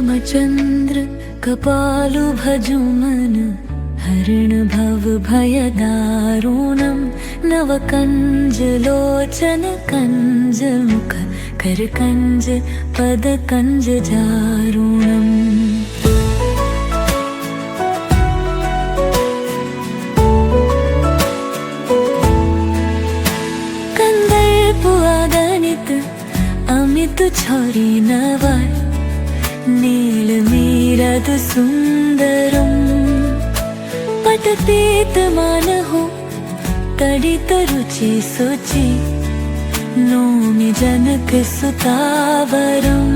श्रीरामचन्द्र कपालु भजुमन हरिण भव भयदारुणं नवकञ्ज लोचन कञ्ज मुख करकञ्ज पदकञ्ज जारुणम् अमित छोरी नवाय नील मीरद सुंदरम पटतीत मानहो तडित रुचि सुचि नौमि जनक सुतावरम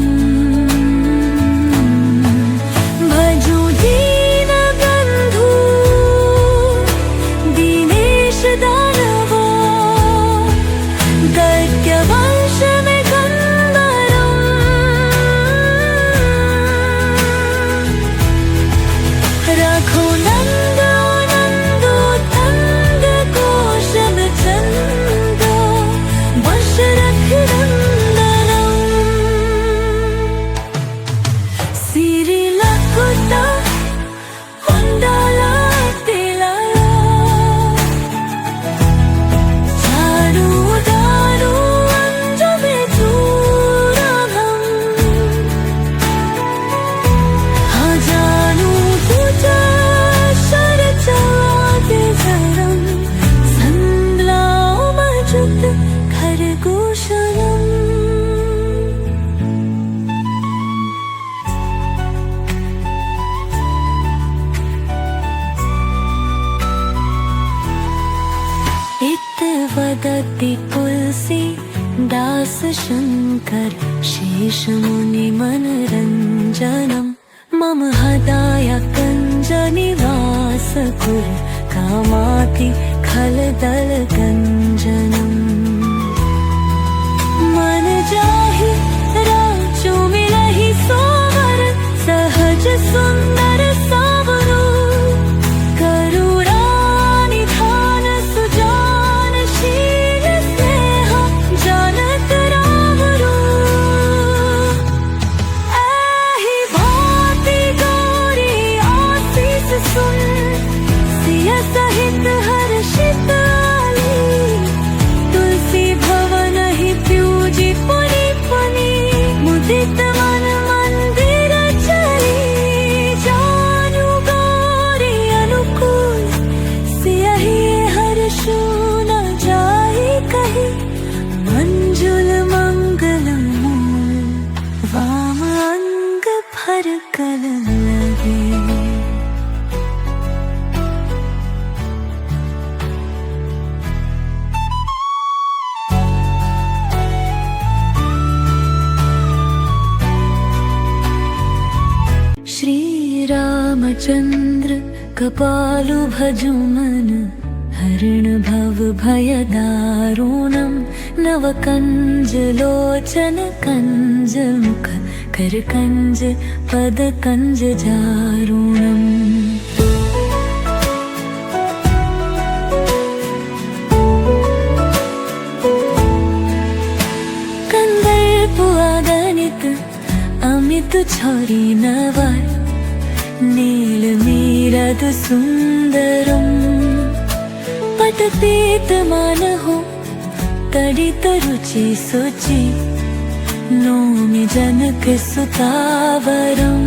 भजो दीन बंधु दीनेश दानवो दैत्य वंश में राखो नंद नंदो तंग कोशल चंदो वश रख नंदनम सिरि लकुटा उंडाला तिलाला चारु दारु अंजु बेचूरभम हजानु वदति तुलसी दास शंकर शेष मुनि मनरंजनम मम हृदय कंज निवास कुर कामाति खलदल गंजनम मन जाहि राजो मिलहि सोवर सहज सुंदर सावरो सहित हर्षित आली तुलसी भवन ही प्यूजी पुनि पुनि मुदित मन मंदिर चली जानु गौरी अनुकूल सियहि हर्षो न जाहि कही मंजुल मंगल मूल वाम अंग फरकल लगे। श्रीरामचन्द्र कपालु भजुमन हरिण भव भयदारुणं नवकञ्ज लोचन कञ्ज मुख करकञ्ज पदकञ्ज जारुणम् कंदर्पवादनित अमित छोरी नवाय नील मीरद सुंदरम पटतीत मानहो तडित रुचि सुचि नौमि जनक सुतावरम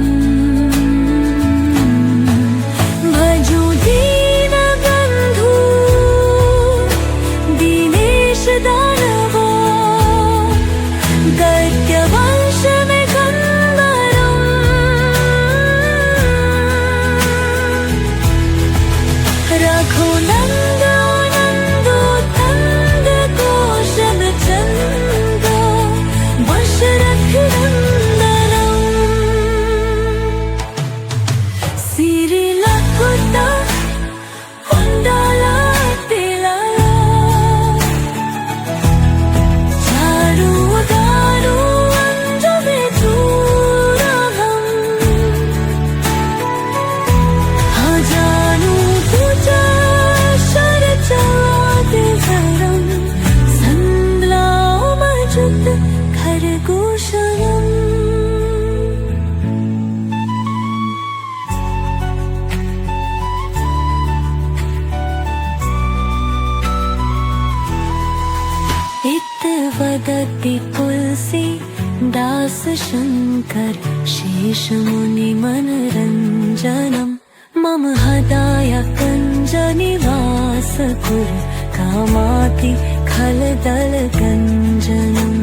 भजो दीन बंधु दीनेश दानवो दैत्य वंश में राखो नंद नंदो तंग कोशल चंदो वश रख नंदनम सिरि लकुटा उंडाला तिलाला चारु दारु अंजु बेचूरभम हजानु पूजा वदति तुलसी दास शंकर शेष मुनि मनरंजनम मम हृदय कंज निवास कुरु कामाति खलदल गंजनम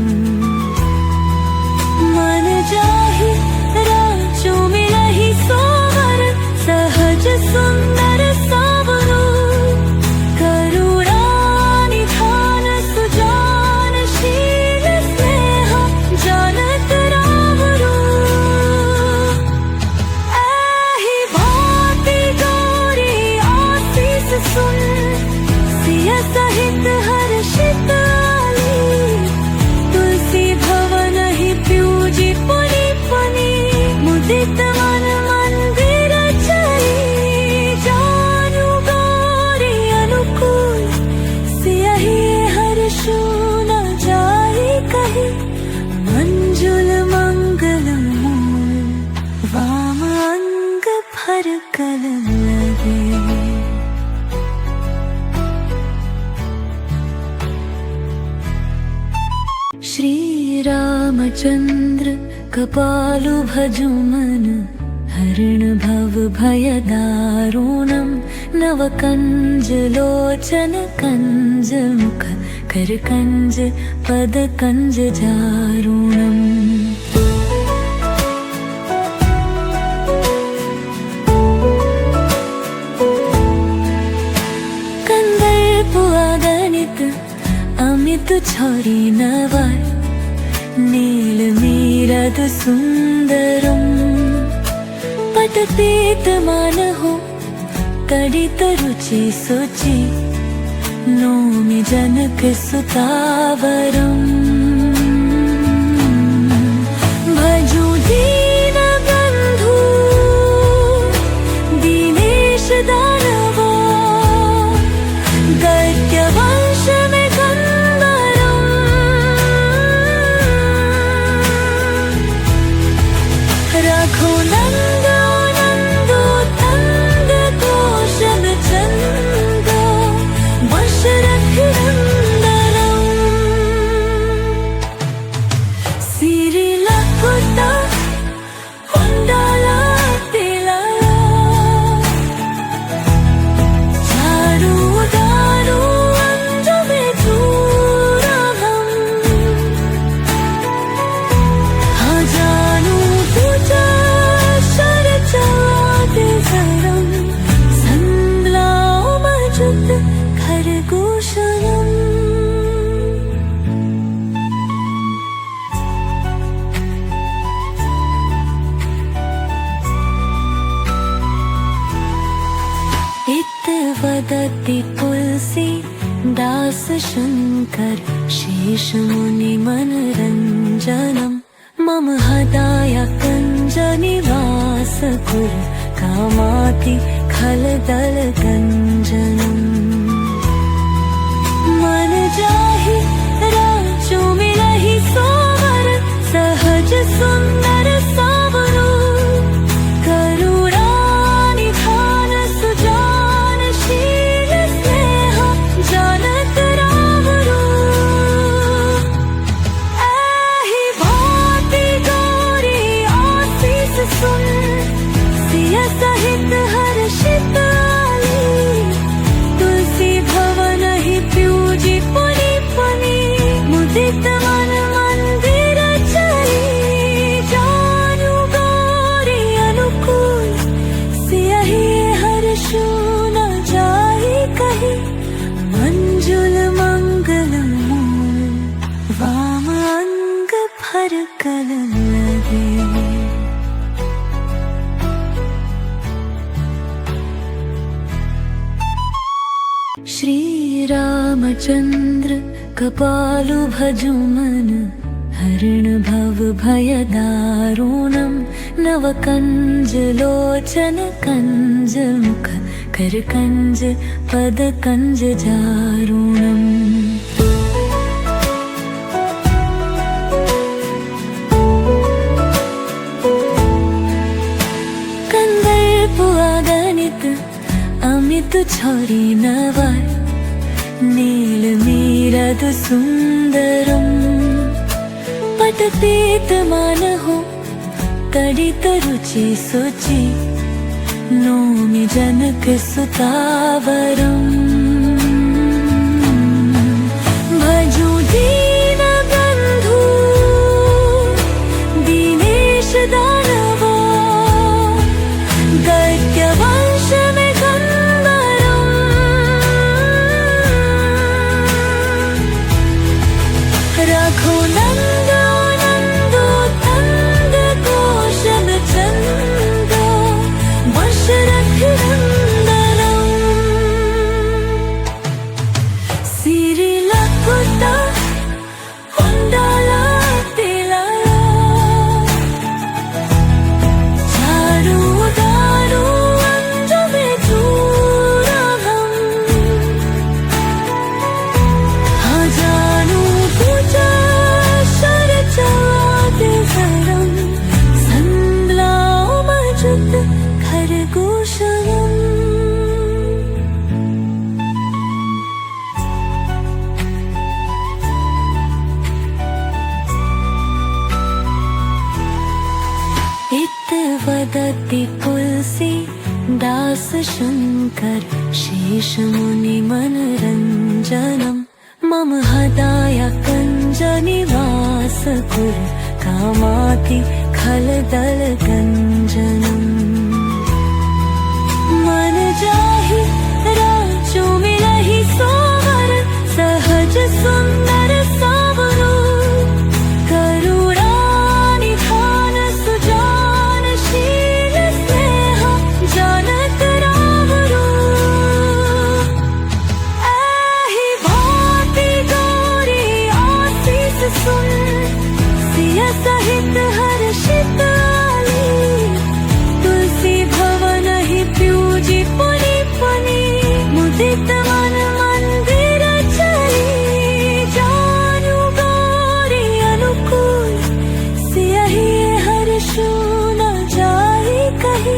मन जाहि राजो मिलहि सोवर सहज सुंदर सावरो करुणा निधान सुजान शील स्नेह जानत राम रो एहि भांति गौरी आशीष सुन सिय सहित हर्षित आली तुलसी भवन ही प्यूजी पुनि पुनि मुदित मन मंदिर चली जानु गौरी अनुकूल सियहि हर्षो न जाहि कहि मंजुल मंगल मूल वाम अंग भर कल लगे। श्री रामचंद्र कपालु भजु मन हरण भव भय दारुणम नव कंज लोचन कंज मुख कर कंज पद कंज जारुणम कंदर्प अगणित अमित छौरी नवाय नील मीरद सुंदरम पटपीत मान हो कड़ित रुचि सुचि नौमि जनक सुतावरम भजु दीन बंधु दीनेश दानवा दैत्य वंश में रघुनंदो नंदो तंद तोषण चंद दशरथ नंदनम सिरि लकुटा कुंडला तिलया चारु दारु अंजमे चूरभम हजानु तुझा संग्लामजुत खरगोशनम इत वदति तुलसी दास शंकर शेष मुनि मनरंजनम मम हृदय कंज निवास कुरु कामाति खलदल गंजनम मन जाहि राजो मिलहि सोवर सहज सुंदर सावरो करुणा निधान सुजान शील स्नेह जानत राम रो एहि भांति गौरी आशीष सुन सिय सहित हर्षित आली तुलसी भवन ही प्यूजी पुनि पुनि मुदित मन मंदिर चली जानु गौरी अनुकूल सियहि हर्षो न जाहि कहि मंजुल मंगल मूल वाम अंग भर कल लगे। श्री रामचंद्र कपालु भजु मन हरण भव भय दारुणम नव कंज लोचन कंज मुख कर कंज पद कंज जारुणम कंदर्प अगणित अमित छौरी नवाय नील मीरद सुंदरम पटपीत मान हो कडित रुचि सुचि नौमि जनक सुतावरम् भजो दीन बंधु दीनेश दानवो दैत्य वंश में गंधर्वम् राखो नंद नंदो तंद कोशल चंद वशरथ नंदनम् सिरि लकुता कुंडला तिलया चारु दारु अंजमे चूरहम् हजानु पूजा शरचादिधरम् संद्लाओ मजुत खरगोशयम् इत वदति तुलसी दास शंकर शेष मुनि मनरंजनम् मम हृदय कंज निवास कुरु कामाति खलदल गंजनम् मन जाहि राजो मिलहि सोवर सहज सुंदर सावरो करुणा निधान सुजान शील स्नेह जानत रावरो ऐहि भांति गौरी आशीष सुन सिय सहित हर्षित आली तुलसी भवन ही प्यूजी पुनि पुनि मुदित मन मंदिर चली जानु गौरी अनुकूल सियहि हर्षो न जाहि कही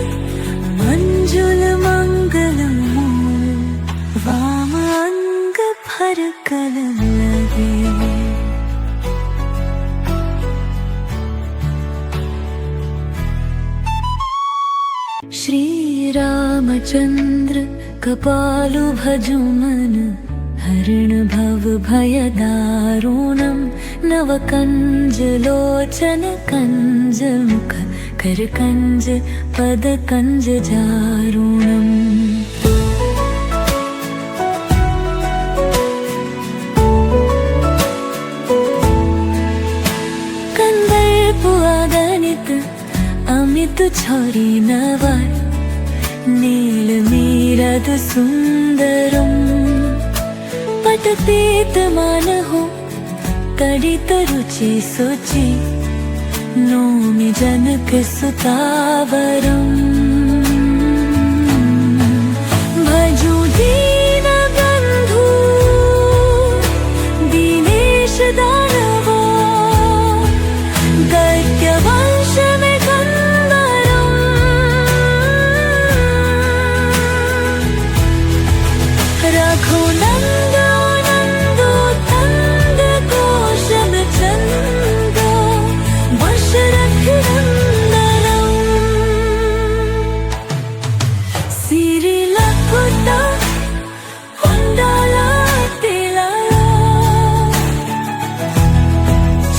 मंजुल मंगल मूल वाम अंग भर कलम लगे श्री रामचंद्र कपालु भजु मन हरण भव भय दारुणम् नव कंज लोचन कंज मुख कर कंज पद कंज जारुणम् कंदर्प अगणित अमित छौरी नवर नील मीरद सुंदरम् पटपीत मान हो कडित रुचि सुचि नौमि जनक सुतावरम् भजो दीन बंधु दीनेश दानवो दैत्य वंश में गंधर्वम् राखो नंद नंदो तंद कोशल चंद वशरथ नंदनम् सिरि लकुता कुंडला तिलया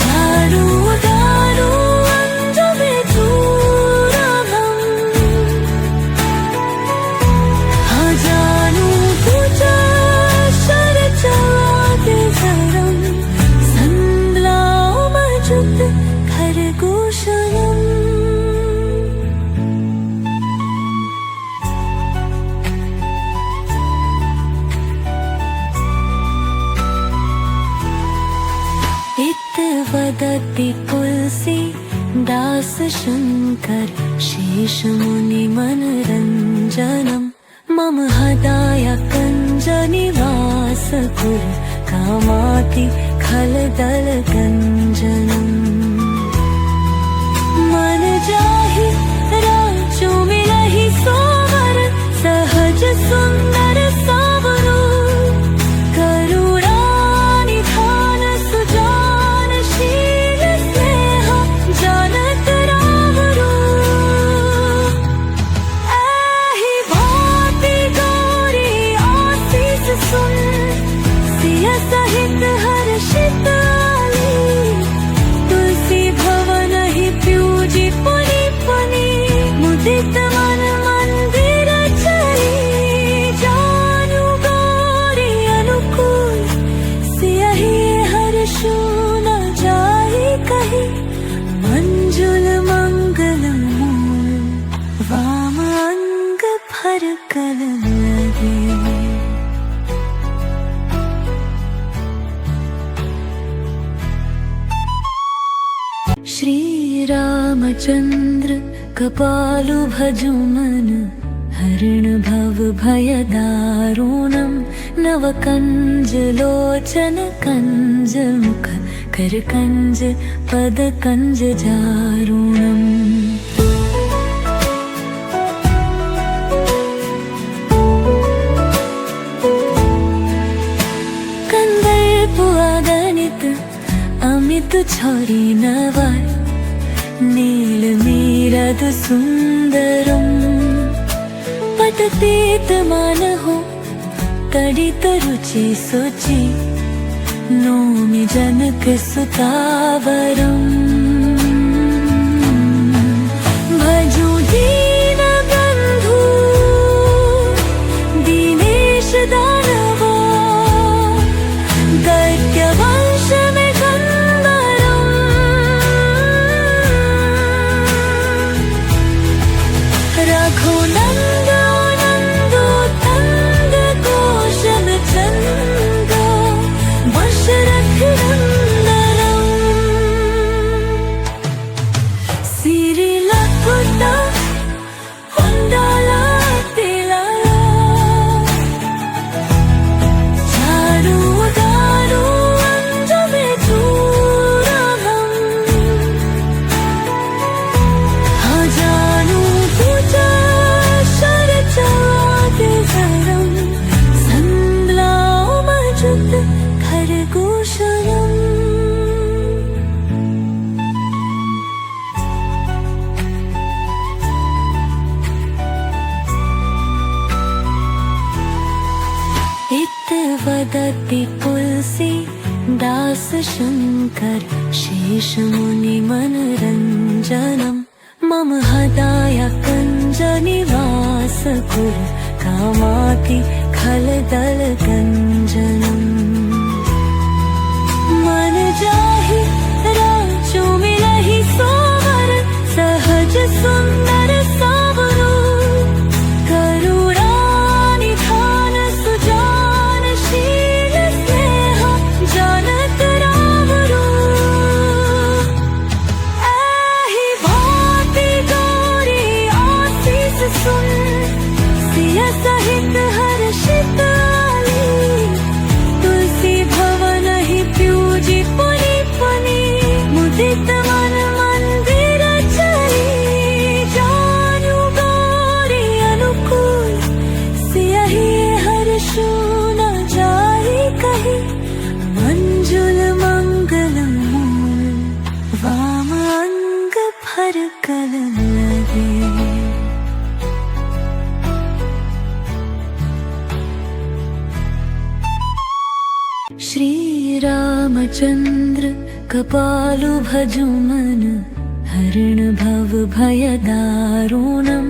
चारु दारु अंजमे चूरहम् हजानु पूजा शरचादिधरम् संद्लाओ मजुत खरगोशयम् इत वदति तुलसी दास शंकर शेष मुनि मनरंजनम् मम हृदय कंज निवास कुरु कामाति खलदल गंजनम् मन जाहि राजो मिलहि सोवर सहज सुंदर सावरो करुणा निधान सुजान शील स्नेह सहित हर्षित आली, तुलसी भवन ही प्यूजी पुनी पुनी, मुदित मन मंदिर चली, जानू गौरी अनुकूल, सियहि हर्षु न जाहि कही, मंजुल मंगल मूल, वाम अंग भर कल लगे। श्री रामचंद्र कपालु भजुमन, हरिण भव भय दारुणम, नव कंज लोचन कंज मुख, कर कंज पद कंज जारुणम। गणित अमित छौरी नवाय, नील मीरद सुंदरम, पततीत मान हो तडित रुचि सुचि, नौमि जनक सुतावरम। भजू दीन बंधु दीनेश दानवा, दैत्य वंश में गंधर्व, रघुनंद नंदो तंग कोशल चंद, दशरथ नंदनम। सिरि लकुटा कुंडला तिलला, चारु दारु अंजमे चूरभम, हजानु पूजा शरचादिधरम, संलाओ मजुत खरगोशनम। इत वदति तुलसी दास शंकर, शेष मुनि मनरंजनम, मम हृदय कंज निवास कुल, कामाति खलदल गंजनम। मन जाहि राजो मिलहि सोवर, सहज सुंदर सावरो, करुणा निधान सुजान शील स्नेह जानत रावरो। एहि भांति गौरी आशीष सुन, सिय सहित हर्षित आली, तुलसी भवन ही प्यूजी पुनी पुनी, मुदित मन मंदिर चली, जानू गौरी अनुकूल, सियहि हर्षु न जाहि कही, मंजुल मंगल मूल, वाम अंग भर कल लगे। श्री रामचंद्र कपालु भजुमन, हरिण भव भय दारुणम,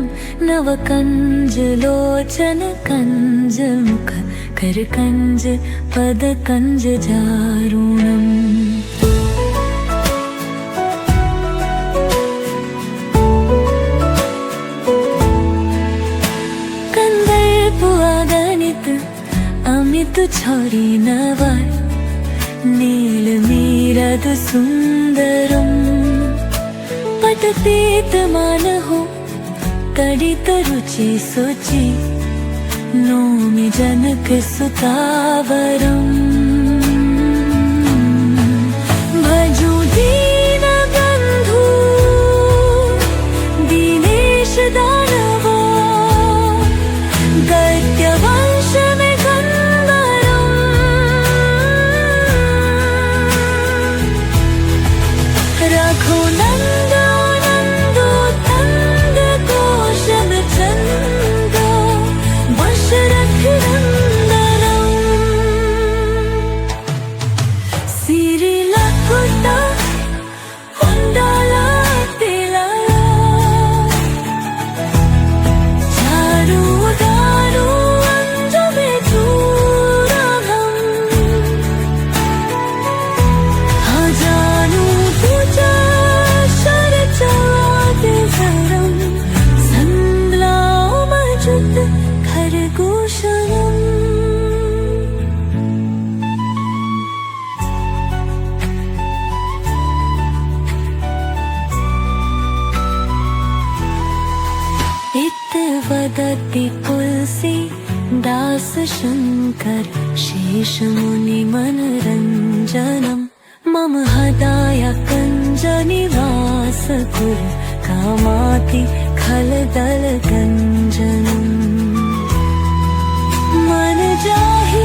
नव कंज लोचन कंज मुख, कर कंज पद कंज जारुणम। गणित अमित छौरी नवाय, नील मीरद सुंदरम, पततीत मान हो तडित रुचि सुचि, नौमि जनक सुतावरम। भजू दीन बंधु दीनेश दानवा, दैत्य वंश में गंधर्व, रघुनंद नंदो तंग कोशल चंद, दशरथ नंदनम। दास शंकर शेष मुनि मनरंजनम मम हृदय कंज निवास कुरु कामाति खलदल गंजनम मन जाहि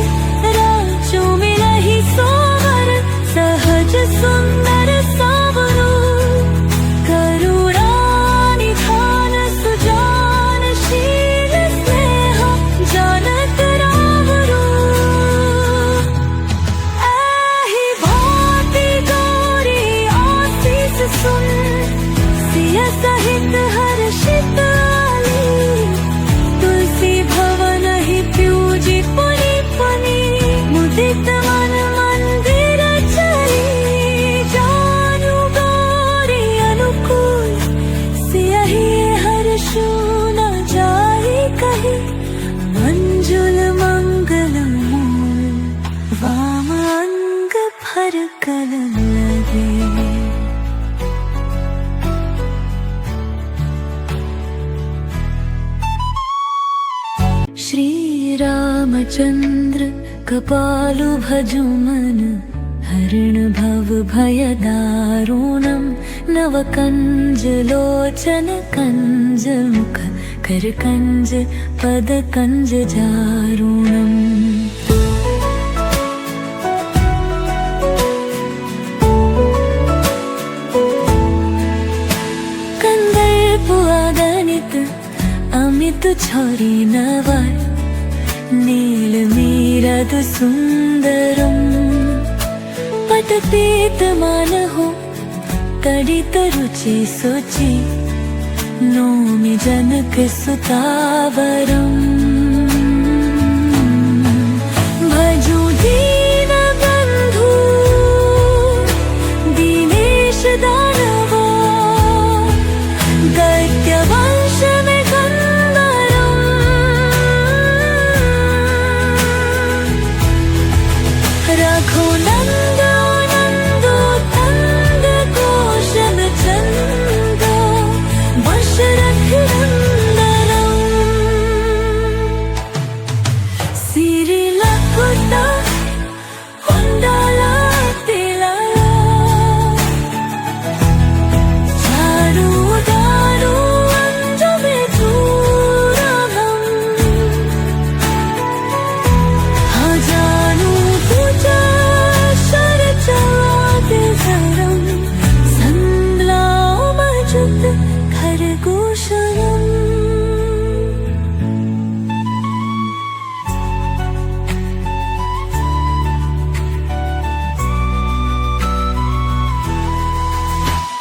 राजो मिलहि सोवर सहज सुंदर सावरो करुणा निधान सुजान शील स्नेह जानत रावरो ऐहि भांति गौरी आशीष सुन सिय सहित हर्षित आली तुलसी भवन ही प्यूजी पुनि पुनि मुदित मन मंदिर चली जानु गौरी अनुकूल सियहि हर्षो न जाहि कहि मंजुल मंगल मूल वाम अंग भर कलम लगे। श्री रामचंद्र कपालु भजु मन हरण भव भय दारुणम नव कंज लोचन कंज मुख कर कंज पद कंज जारुणम कंदर्प अगणित अमित छौरी नवार नील मीरद सुंदरम पट पीत मान हो तड़ित रुचि सोचि नौमि जनक सुतावरम भजू दीन बंधु दीनेश दानवो दैत्य वंश में रघु नंदो नंदो तंद कोशल चंदो दशरथ नंदनम सिरि लकुटा कुंडला तिलया चारु दारु अंजलि चूरभम हजानु पूजा शर चलाते धरम संगलाओ मजुत खरगोशयम।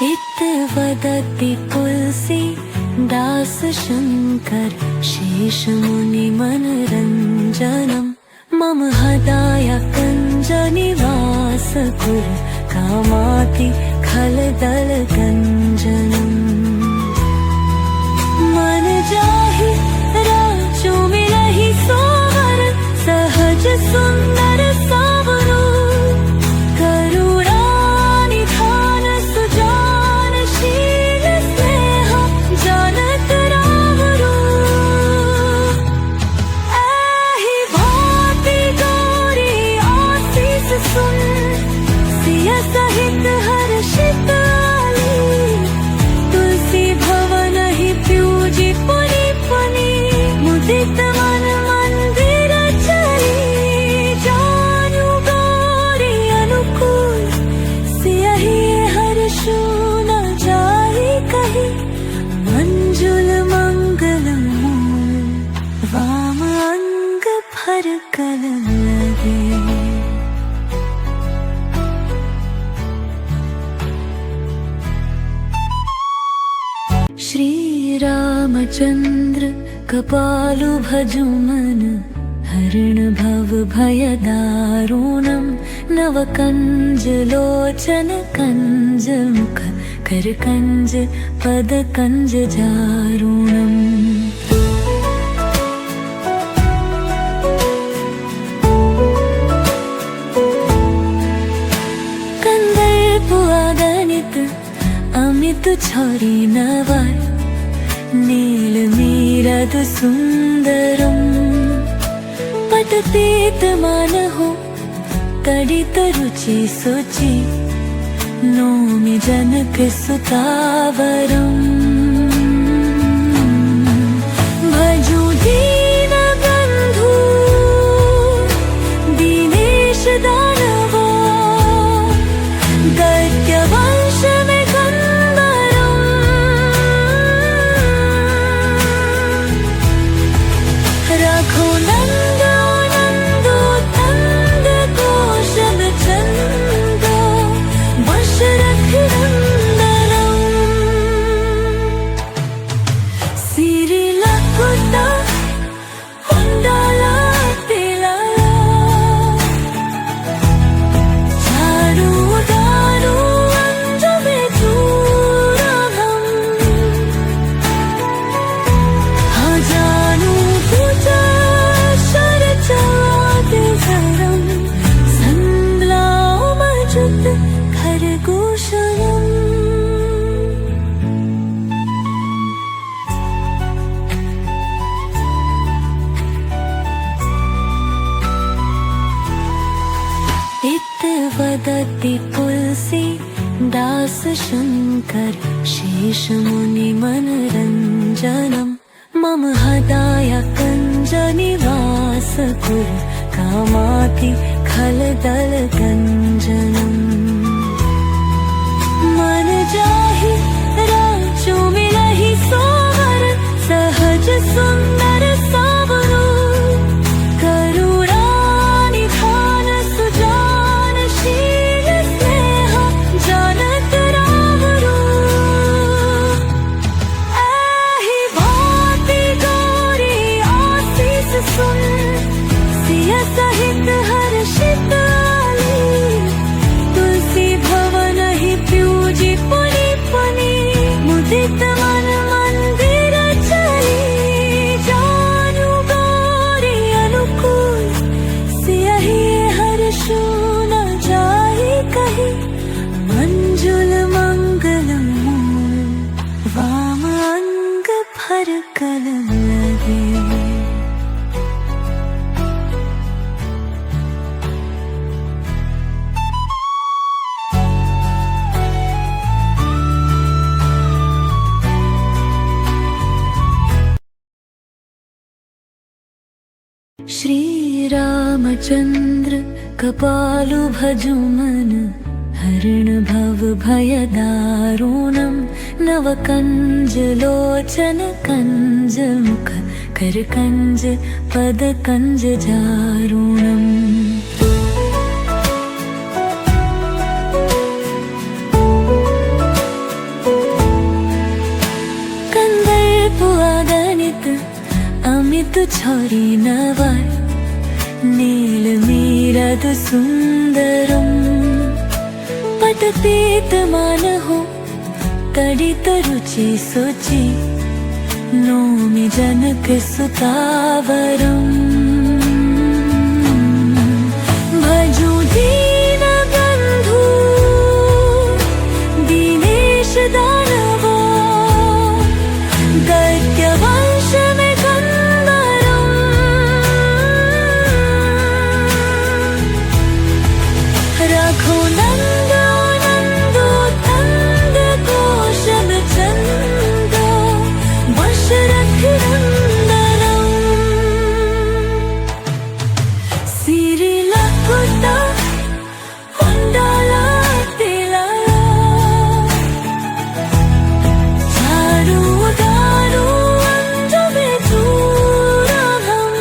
इत वदति तुलसी दास शंकर शेष मुनि मनरंजनम मम हृदय कंज निवास कुरु कामाति खलदल गंजनम मन जाहि राजो मिलहि सोवर सहज सुंदर सावरो करुणा निधान सुजान शील स्नेह जानत रावरो ऐहि भांति गौरी आशीष सुन सिय सहित हर्षित आली तुलसी भवन ही प्यूजी पुनि पुनि मुदित मन मंदिर चली जानु गौरी अनुकूल सियहि हर्षो न जाहि कहि मंजुल मंगल मूल वाम अंग भर कलम लगे। श्री रामचंद्र कपालु भजु मन हरण भव भय दारुणम नव कंज लोचन कंज मुख कर कंज पद कंज जारुणम कंदर्प अगणित अमित छौरी नवार नील मीरद सुंदरम पट पटतीत मान हो तडित रुचि सुचि नौमि जनक सुतावरम् भजो दीन बंधु दीनेश दानवो दैत्य वंश में कंबरम् रघो नंदो नंदो तंद कोशल चंदो दशरथ नंदनम् सिरि लकुटा कुंडला तिलया चारु दारु अंजमे चूरभम् हजानु पूजा शरचादिधरम् संग्लामजुत खरगोशयम् इत वदति तुलसी दास शंकर शेष मुनि मनरंजनम् मम हृदय कंज निवास कुरु कामाति खलदल गंजनम् मन जाहि राजो मिलहि सोवर सहज सुंदर सावरो करुणानिधान सुजान शील स्नेह जानत रावरो एहि भांति गौरी आशीष सुन सिया सहित हर्षित आली तुलसी भवन ही प्यूजी पुनि पुनि मुदित मन मंदिर चली जानु गौरी अनुकूल सियहि हर्षो न जाहि कहि मंजुल मंगल मूल वाम अंग भर कल लगे श्री रामचंद्र कपालु भजु मन हरण भव भय दारुणम् नव कंज लोचन कंज मुख कर कंज पद कंज जारुणम् कंदर्प अगणित अमित छौरी नवाय नील मीरद सुंदरम् पटतीत मान हो तडित रुचि सुचि नौमि जनक सुतावरम् भजो दीन बंधु दीनेश दानवो दैत्य वंश में कंबरम् रघो नंदो नंदो तंद कोशल चंदो दशरथ नंदनम् सिरि लकुटा कुंडला तिलया चारु दारु अंजमे चूरभम्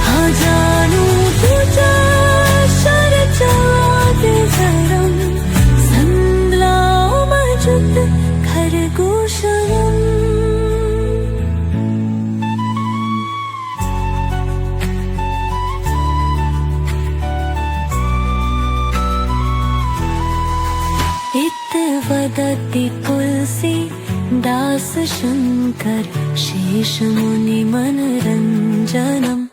हजानु पूजा शरचादिधरम् संग्लामजुत खरगोशयम् इत वदति तुलसी दास शंकर शेष मुनि मनरंजनम्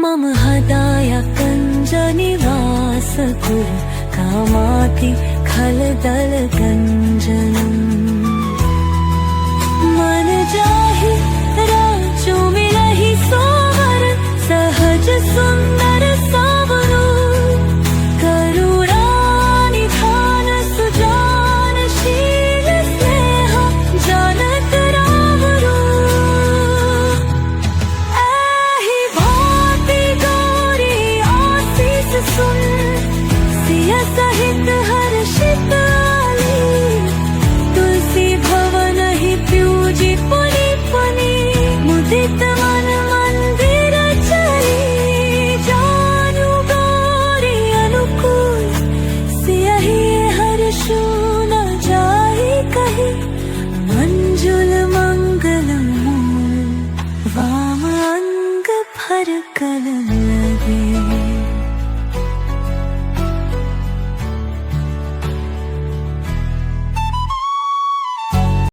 मम हृदय कंज निवास कुरु कामाति खलदल गंजनम् मन जाहि राजो मिलहि सो सुंदर